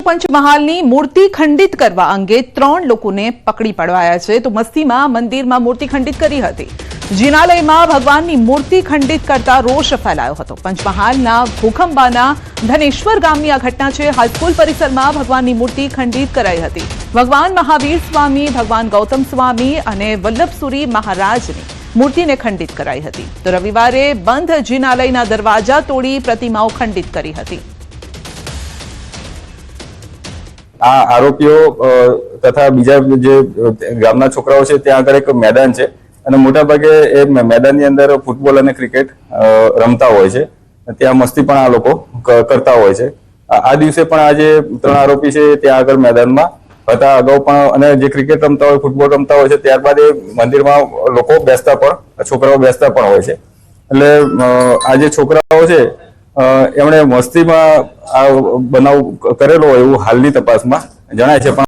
પંચમહાલની મૂર્તિ ખંડિત કરવા અંગે 3 લોકોને પકડી પડવાયા છે તો મસ્તીમાં મંદિરમાં મૂર્તિ ખંડિત કરી હતી। જિનાલયમાં ભગવાનની મૂર્તિ ખંડિત કરતા રોષ ફેલાયો હતો। પંચમહાલના ભૂખંબાના ધનેશ્વર ગામની આ ઘટના છે। હાઈસ્કૂલ પરિસરમાં ભગવાનની મૂર્તિ ખંડિત કરાઈ હતી। ભગવાન મહાવીર સ્વામી, ભગવાન ગૌતમ સ્વામી અને વલ્લભસુરી મહારાજની મૂર્તિને ખંડિત કરાઈ હતી તો રવિવારે બંધ જિનાલયના દરવાજા તોડી પ્રતિમાઓ ખંડિત કરી હતી। આ આરોપીઓ તથા બીજા જે ગામના છોકરાઓ છે ત્યાં આગળ એક મેદાન છે અને મોટાભાગે એ મેદાનની અંદર ફૂટબોલ અને ક્રિકેટ રમતા હોય છે। ત્યાં મસ્તી પણ આ લોકો કરતા હોય છે। આ દિવસે પણ આ જે 3 આરોપી છે ત્યાં આગળ મેદાનમાં હતા। અગાઉ પણ અને જે ક્રિકેટ રમતા હોય, ફૂટબોલ રમતા હોય છે, ત્યારબાદ એ મંદિરમાં લોકો બેસતા પણ, છોકરાઓ બેસતા પણ હોય છે। એટલે આ જે છોકરાઓ છે એમણે મસ્તીમાં આ બનાવ કરેલો હોય એવું હાલની તપાસમાં જણાય છે।